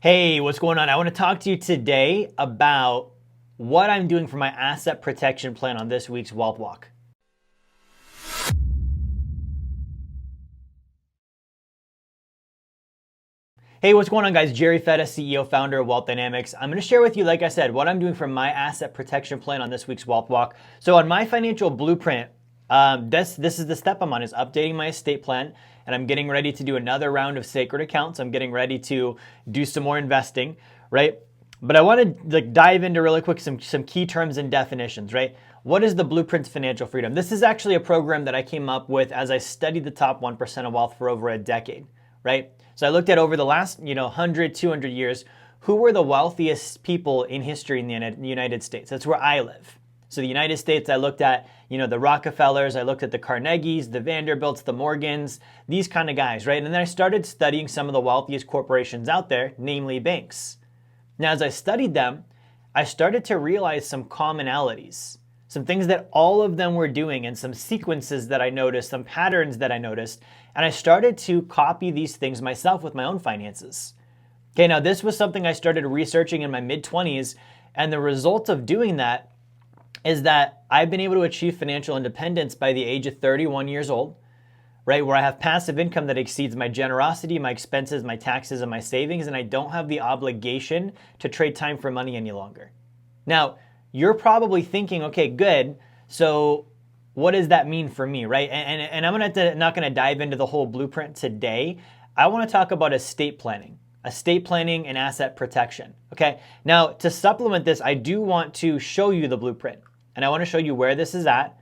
Hey, what's going on? I want to talk to you today about what I'm doing for my asset protection plan on this week's Wealth Walk. Hey, what's going on, guys? Jerry Fetta, CEO, founder of Wealth Dynamics. I'm going to share with you, like I said, what I'm doing for my asset protection plan on this week's Wealth Walk. So on my financial blueprint, this is the step I'm on, is updating my estate plan, and I'm getting ready to do another round of sacred accounts. I'm getting ready to do some more investing, right? But I want to dive into really quick some key terms and definitions, right? What is the Blueprint to Financial Freedom? This is actually a program that I came up with as I studied the top 1% of wealth for over a decade, right? So I looked at over the last 100, 200 years, who were the wealthiest people in history in the United States. That's where I live. So the United States, I looked at, the Rockefellers, I looked at the Carnegies, the Vanderbilts, the Morgans, these kind of guys, right? And then I started studying some of the wealthiest corporations out there, namely banks. Now, as I studied them, I started to realize some commonalities, some things that all of them were doing, and some sequences that I noticed, some patterns that I noticed, and I started to copy these things myself with my own finances. Okay, now this was something I started researching in my mid-20s, and the result of doing that is that I've been able to achieve financial independence by the age of 31 years old, right? Where I have passive income that exceeds my generosity, my expenses, my taxes, and my savings, and I don't have the obligation to trade time for money any longer. Now, you're probably thinking, okay, good, so what does that mean for me, right? And I'm not going to dive into the whole blueprint today. I want to talk about estate planning and asset protection, okay? Now, to supplement this, I do want to show you the blueprint, and I want to show you where this is at,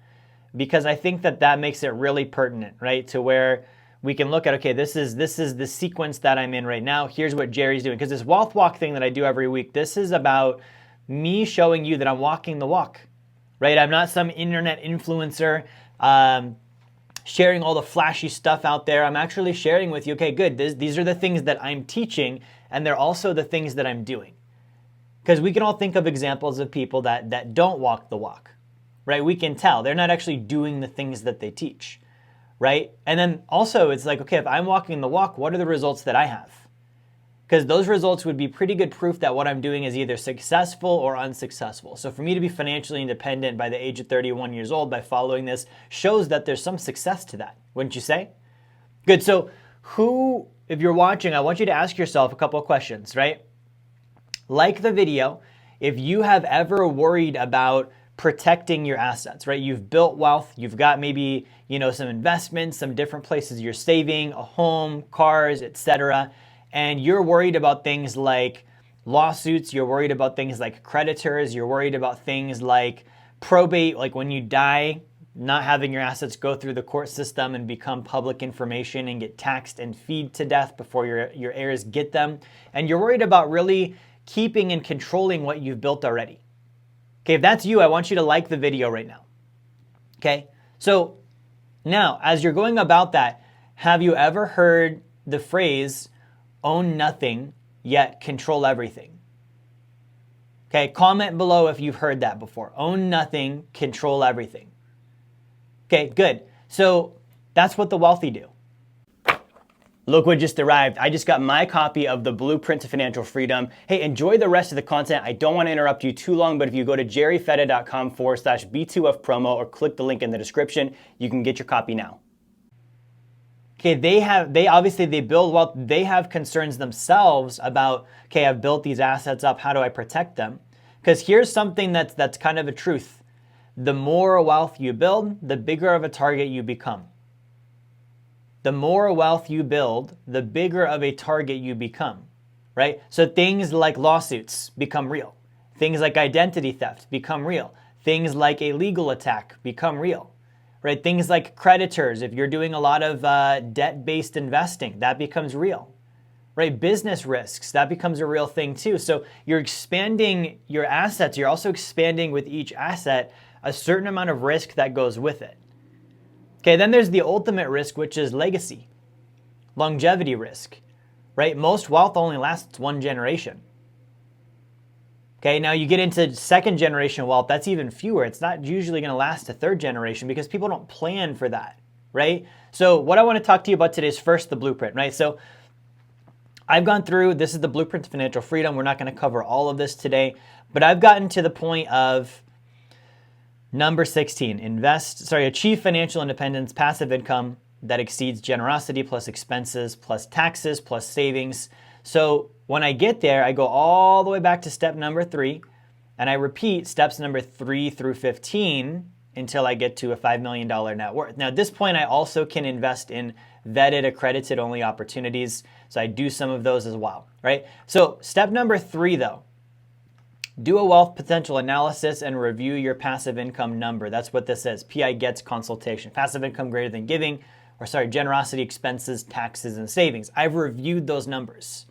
because I think that makes it really pertinent, right? To where we can look at, okay, this is the sequence that I'm in right now. Here's what Jerry's doing. Because this Wealth Walk thing that I do every week, this is about me showing you that I'm walking the walk, right? I'm not some internet influencer sharing all the flashy stuff out there. I'm actually sharing with you, okay, good, these are the things that I'm teaching, and they're also the things that I'm doing. Because we can all think of examples of people that don't walk the walk, right? We can tell they're not actually doing the things that they teach, right? And then also it's like, okay, if I'm walking the walk, what are the results that I have? Because those results would be pretty good proof that what I'm doing is either successful or unsuccessful. So for me to be financially independent by the age of 31 years old by following this shows that there's some success to that, wouldn't you say? Good, so if you're watching, I want you to ask yourself a couple of questions, right? Like the video, if you have ever worried about protecting your assets, right? You've built wealth, you've got maybe, some investments, some different places you're saving, a home, cars, etc. And you're worried about things like lawsuits, you're worried about things like creditors, you're worried about things like probate, like when you die, not having your assets go through the court system and become public information and get taxed and feed to death before your heirs get them. And you're worried about really keeping and controlling what you've built already. Okay, if that's you, I want you to like the video right now. Okay, so now as you're going about that, have you ever heard the phrase, own nothing, yet control everything? Okay, comment below if you've heard that before. Own nothing, control everything. Okay, good. So that's what the wealthy do. Look what just arrived. I just got my copy of the Blueprint to Financial Freedom. Hey, enjoy the rest of the content. I don't want to interrupt you too long, but if you go to jerryfetta.com/B2F promo or click the link in the description, you can get your copy now. Okay, they obviously build wealth. They have concerns themselves about, okay, I've built these assets up. How do I protect them? Because here's something that's kind of a truth. The more wealth you build, the bigger of a target you become. The more wealth you build, the bigger of a target you become, right? So things like lawsuits become real. Things like identity theft become real. Things like a legal attack become real, right? Things like creditors, if you're doing a lot of debt-based investing, that becomes real, right? Business risks, that becomes a real thing too. So you're expanding your assets. You're also expanding with each asset a certain amount of risk that goes with it. Okay, then there's the ultimate risk, which is legacy, longevity risk, right? Most wealth only lasts one generation. Okay, now you get into second generation wealth, that's even fewer. It's not usually going to last to third generation because people don't plan for that, right? So what I want to talk to you about today is first the blueprint, right? So I've gone through, this is the blueprint to financial freedom. We're not going to cover all of this today, but I've gotten to the point of number 16, achieve financial independence, passive income that exceeds generosity plus expenses plus taxes plus savings. So when I get there, I go all the way back to step number 3, and I repeat steps number 3 through 15 until I get to a $5 million net worth. Now, at this point, I also can invest in vetted, accredited only opportunities. So I do some of those as well, right? So step number 3, though, do a wealth potential analysis and review your passive income number. That's what this is. PI gets consultation. Passive income greater than giving, generosity, expenses, taxes, and savings. I've reviewed those numbers.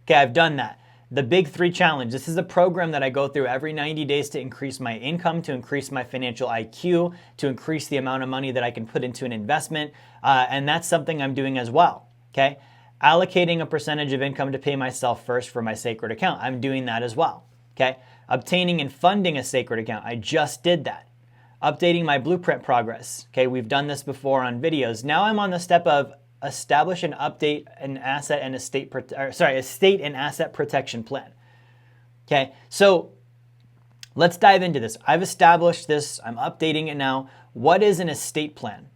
Okay, I've done that. The Big 3 Challenge. This is a program that I go through every 90 days to increase my income, to increase my financial IQ, to increase the amount of money that I can put into an investment. And that's something I'm doing as well. Okay, allocating a percentage of income to pay myself first for my sacred account. I'm doing that as well. Okay, obtaining and funding a sacred account. I just did that. Updating my blueprint progress. Okay, we've done this before on videos. Now I'm on the step of establish and update an estate and asset protection plan. Okay, so let's dive into this. I've established this. I'm updating it now. What is an estate plan?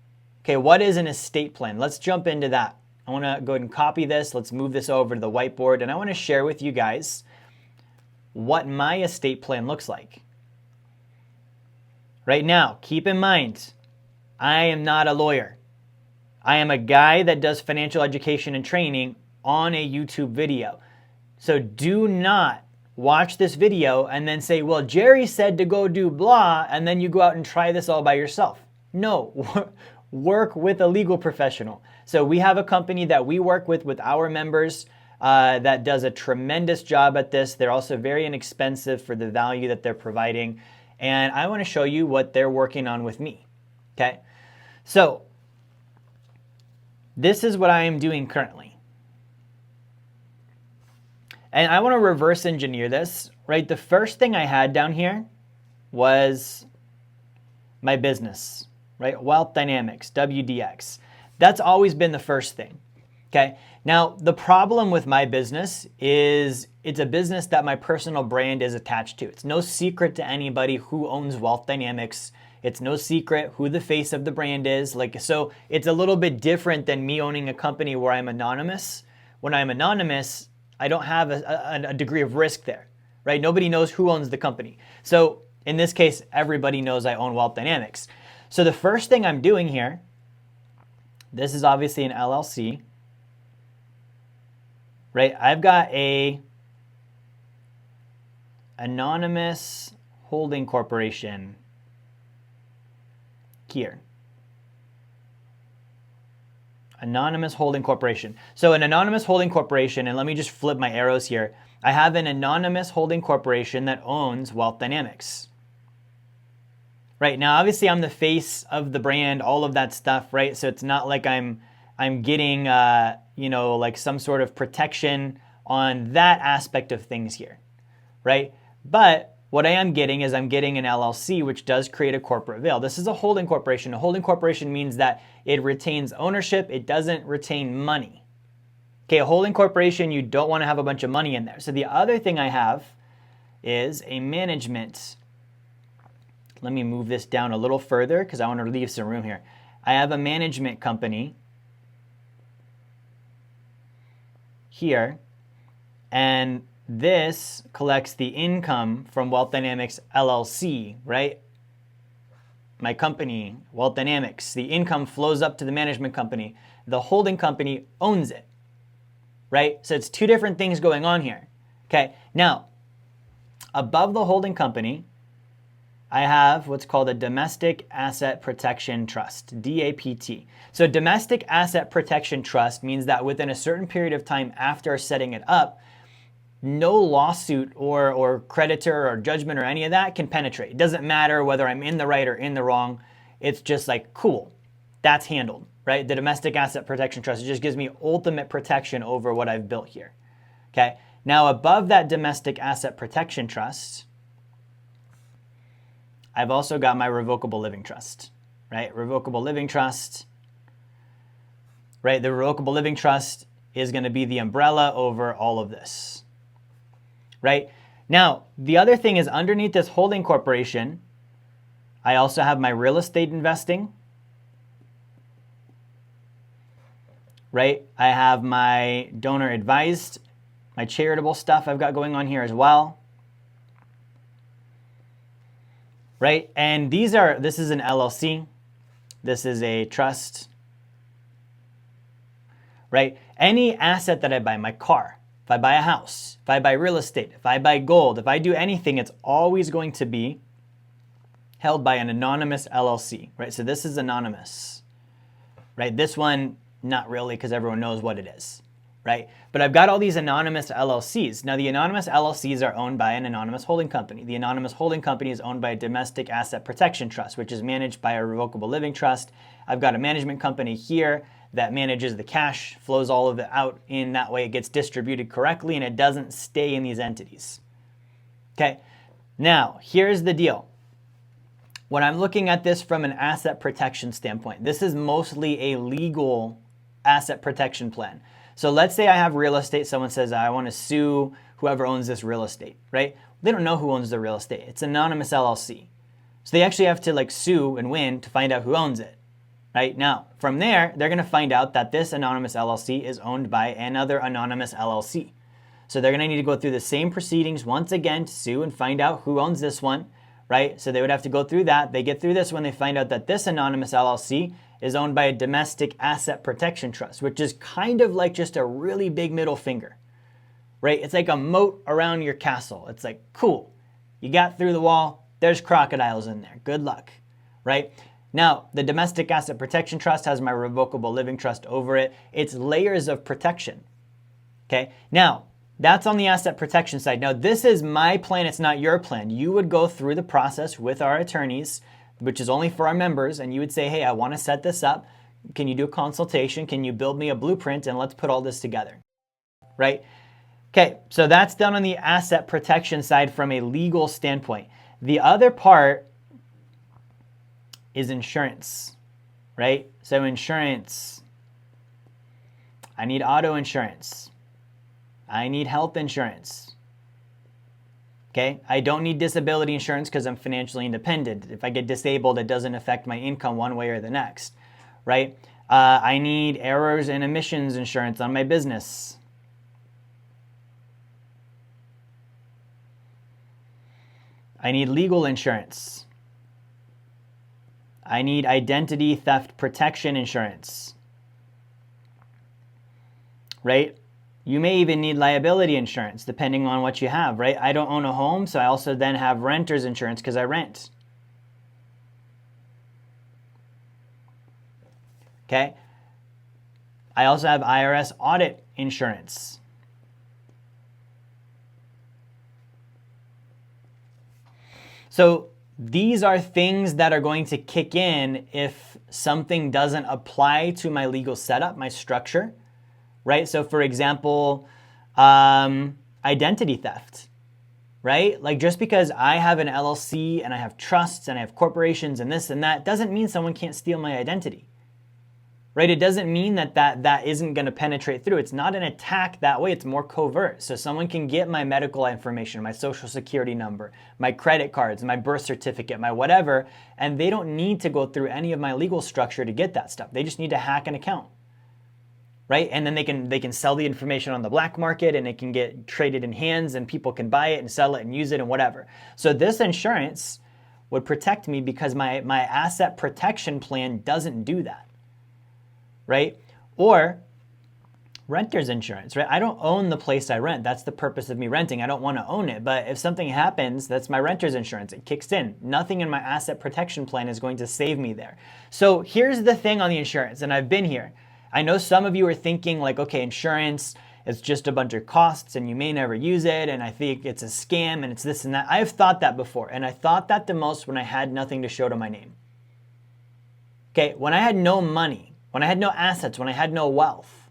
Okay, what is an estate plan? Let's jump into that. I want to go ahead and copy this. Let's move this over to the whiteboard, and I want to share with you guys what my estate plan looks like. Right now, keep in mind, I am not a lawyer. I am a guy that does financial education and training on a YouTube video. So do not watch this video and then say, well, Jerry said to go do blah, and then you go out and try this all by yourself. No, work with a legal professional. So we have a company that we work with our members that does a tremendous job at this. They're also very inexpensive for the value that they're providing. And I want to show you what they're working on with me. Okay, so this is what I am doing currently. And I want to reverse engineer this, right? The first thing I had down here was my business, right? Wealth Dynamics, WDX. That's always been the first thing, okay? Now, the problem with my business is it's a business that my personal brand is attached to. It's no secret to anybody who owns Wealth Dynamics. It's no secret who the face of the brand is. So it's a little bit different than me owning a company where I'm anonymous. When I'm anonymous, I don't have a degree of risk there, right? Nobody knows who owns the company. So in this case, everybody knows I own Wealth Dynamics. So the first thing I'm doing here, this is obviously an LLC, right? I've got a anonymous holding corporation here. Anonymous holding corporation. So an anonymous holding corporation, and let me just flip my arrows here. I have an anonymous holding corporation that owns Wealth Dynamics. Right, now obviously I'm the face of the brand, all of that stuff, right? So it's not like I'm getting like some sort of protection on that aspect of things here, right? But what I am getting is I'm getting an LLC, which does create a corporate veil. This is a holding corporation. A holding corporation means that it retains ownership. It doesn't retain money. Okay, a holding corporation, you don't want to have a bunch of money in there. So the other thing I have is a management. Let me move this down a little further because I want to leave some room here. I have a management company here, and this collects the income from Wealth Dynamics LLC, right? My company, Wealth Dynamics, the income flows up to the management company. The holding company owns it, right? So it's two different things going on here. Okay, now, above the holding company, I have what's called a Domestic Asset Protection Trust, DAPT. So Domestic Asset Protection Trust means that within a certain period of time after setting it up, no lawsuit or creditor or judgment or any of that can penetrate. It doesn't matter whether I'm in the right or in the wrong. It's just like, cool, that's handled, right? The Domestic Asset Protection Trust, it just gives me ultimate protection over what I've built here, okay? Now, above that Domestic Asset Protection Trust, I've also got my Revocable Living Trust, right? Revocable Living Trust, right? The Revocable Living Trust is going to be the umbrella over all of this, right? Now, the other thing is underneath this holding corporation, I also have my real estate investing, right? I have my donor advised, my charitable stuff I've got going on here as well, right? And this is an LLC, this is a trust, right? Any asset that I buy, my car, if I buy a house, if I buy real estate, if I buy gold, if I do anything, it's always going to be held by an anonymous LLC, right? So this is anonymous, right? This one, not really, because everyone knows what it is, right? But I've got all these anonymous LLCs. Now, the anonymous LLCs are owned by an anonymous holding company. The anonymous holding company is owned by a domestic asset protection trust, which is managed by a revocable living trust. I've got a management company here that manages the cash, flows all of it out in that way. It gets distributed correctly and it doesn't stay in these entities. Okay, now here's the deal. When I'm looking at this from an asset protection standpoint, this is mostly a legal asset protection plan. So let's say I have real estate. Someone says, I want to sue whoever owns this real estate, right? They don't know who owns the real estate. It's an anonymous LLC. So they actually have to sue and win to find out who owns it, right? Now, from there, they're going to find out that this anonymous LLC is owned by another anonymous LLC. So they're going to need to go through the same proceedings once again to sue and find out who owns this one, right? So they would have to go through that. They get through this when they find out that this anonymous LLC is owned by a domestic asset protection trust, which is kind of like just a really big middle finger, right? It's like a moat around your castle. It's like, cool, you got through the wall, there's crocodiles in there, good luck, right? Now, the domestic asset protection trust has my revocable living trust over it. It's layers of protection, okay? Now, that's on the asset protection side. Now, this is my plan. It's not your plan. You would go through the process with our attorneys, which is only for our members, and you would say, hey, I want to set this up. Can you do a consultation? Can you build me a blueprint? And let's put all this together, right? Okay, so that's done on the asset protection side from a legal standpoint. The other part is insurance, right? So insurance, I need auto insurance. I need health insurance, okay? I don't need disability insurance because I'm financially independent. If I get disabled, it doesn't affect my income one way or the next, right? I need errors and emissions insurance on my business. I need legal insurance. I need identity theft protection insurance, right? You may even need liability insurance depending on what you have, right? I don't own a home, so I also then have renter's insurance because I rent. Okay? I also have IRS audit insurance. So these are things that are going to kick in if something doesn't apply to my legal setup, my structure. Right? So for example, identity theft, right? Like just because I have an LLC and I have trusts and I have corporations and this and that doesn't mean someone can't steal my identity, right? It doesn't mean that isn't going to penetrate through. It's not an attack that way. It's more covert. So someone can get my medical information, my social security number, my credit cards, my birth certificate, my whatever, and they don't need to go through any of my legal structure to get that stuff. They just need to hack an account. Right? And then they can sell the information on the black market and it can get traded in hands and people can buy it and sell it and use it and whatever. So this insurance would protect me because my asset protection plan doesn't do that, right? Or renter's insurance, right? I don't own the place I rent. That's the purpose of me renting. I don't want to own it. But if something happens, that's my renter's insurance. It kicks in. Nothing in my asset protection plan is going to save me there. So here's the thing on the insurance, and I've been here. I know some of you are thinking like, okay, insurance is just a bunch of costs and you may never use it and I think it's a scam and it's this and that. I've thought that before, and I thought that the most when I had nothing to show to my name. Okay, when I had no money, when I had no assets, when I had no wealth,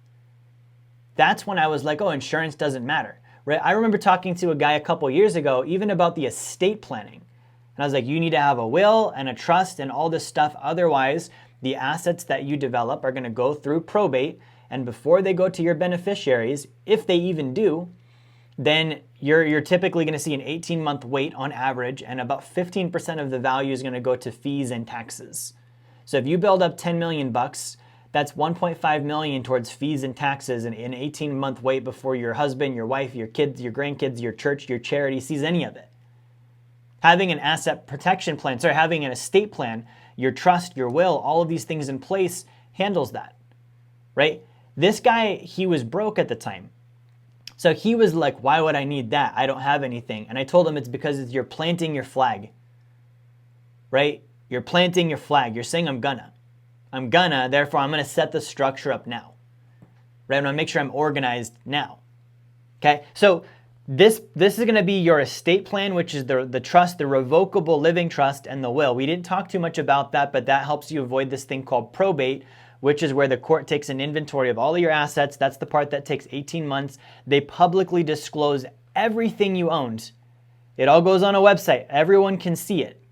that's when I was like, oh, insurance doesn't matter, right? I remember talking to a guy a couple years ago, even about the estate planning. And I was like, you need to have a will and a trust and all this stuff. Otherwise, the assets that you develop are going to go through probate and before they go to your beneficiaries, if they even do, then you're typically going to see an 18-month wait on average, and about 15% of the value is going to go to fees and taxes. So if you build up 10 million bucks, that's 1.5 million towards fees and taxes in an 18-month wait before your husband, your wife, your kids, your grandkids, your church, your charity sees any of it. Having an asset protection plan, having an estate plan, your trust, your will, all of these things in place handles that, right? This guy, he was broke at the time. So he was like, why would I need that? I don't have anything. And I told him it's because you're planting your flag, right? You're planting your flag. You're saying, I'm gonna, therefore I'm gonna set the structure up now, right? I'm gonna make sure I'm organized now, okay? So this is gonna be your estate plan, which is the trust, the revocable living trust, and the will. We didn't talk too much about that, but that helps you avoid this thing called probate, which is where the court takes an inventory of all of your assets. That's the part that takes 18 months. They publicly disclose everything you owned. It all goes on a website. Everyone can see it,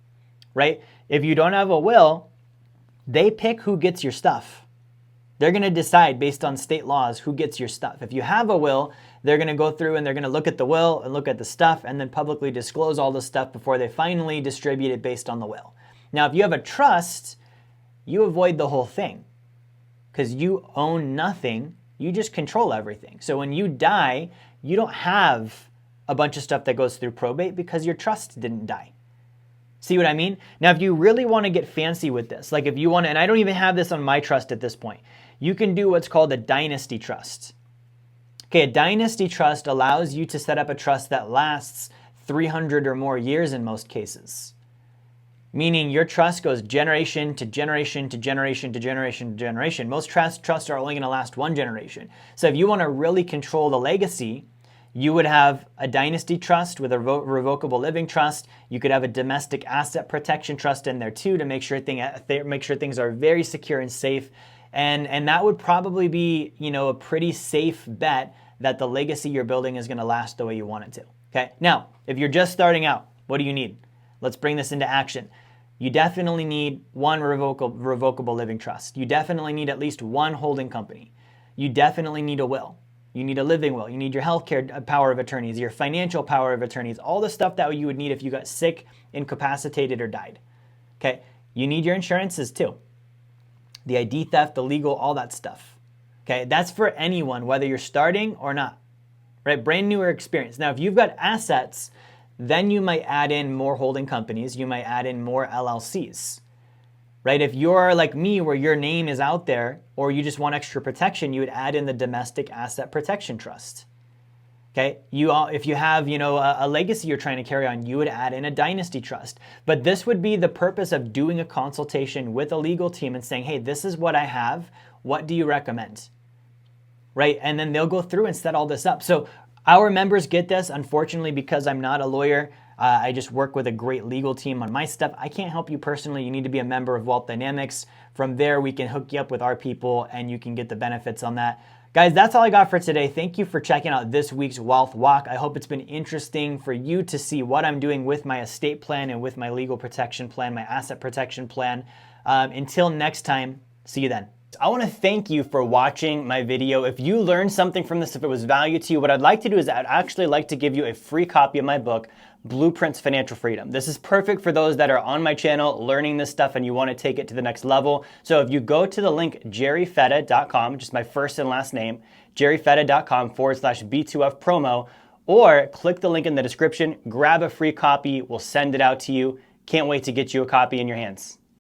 right? If you don't have a will, they pick who gets your stuff. They're going to decide based on state laws who gets your stuff. If you have a will, they're going to go through and they're going to look at the will and look at the stuff and then publicly disclose all the stuff before they finally distribute it based on the will. Now, if you have a trust, you avoid the whole thing because you own nothing. You just control everything. So when you die, you don't have a bunch of stuff that goes through probate because your trust didn't die. See what I mean? Now, if you really want to get fancy with this, like if you want to, and I don't even have this on my trust at this point, you can do what's called a dynasty trust. Okay, a dynasty trust allows you to set up a trust that lasts 300 or more years in most cases. Meaning your trust goes generation to generation to generation to generation to generation. Most trusts are only going to last one generation. So if you want to really control the legacy, you would have a dynasty trust with a revocable living trust. You could have a domestic asset protection trust in there too to make sure things are very secure and safe. And that would probably be, a pretty safe bet that the legacy you're building is going to last the way you want it to. Okay. Now, if you're just starting out, what do you need? Let's bring this into action. You definitely need one revocable living trust. You definitely need at least one holding company. You definitely need a will. You need a living will. You need your healthcare power of attorneys, your financial power of attorneys, all the stuff that you would need if you got sick, incapacitated, or died. Okay. You need your insurances too. The ID theft, the legal, all that stuff. Okay. That's for anyone, whether you're starting or not, right? Brand new or experienced. Now, if you've got assets, then you might add in more holding companies. You might add in more LLCs, right? If you're like me, where your name is out there, or you just want extra protection, you would add in the domestic asset protection trust. Okay, if you have a legacy you're trying to carry on, you would add in a dynasty trust. But this would be the purpose of doing a consultation with a legal team and saying, hey, this is what I have. What do you recommend? Right, and then they'll go through and set all this up. So our members get this. Unfortunately, because I'm not a lawyer, I just work with a great legal team on my stuff. I can't help you personally. You need to be a member of Wealth Dynamics. From there, we can hook you up with our people and you can get the benefits on that. Guys, that's all I got for today. Thank you for checking out this week's Wealth Walk. I hope it's been interesting for you to see what I'm doing with my estate plan and with my legal protection plan, my asset protection plan. Until next time, see you then. I want to thank you for watching my video. If you learned something from this, if it was value to you, what I'd like to do is I'd actually like to give you a free copy of my book, Blueprints Financial Freedom. This is perfect for those that are on my channel learning this stuff and you want to take it to the next level. So if you go to the link jerryfetta.com, just my first and last name, jerryfetta.com/B2F promo, or click the link in the description, grab a free copy. We'll send it out to you. Can't wait to get you a copy in your hands.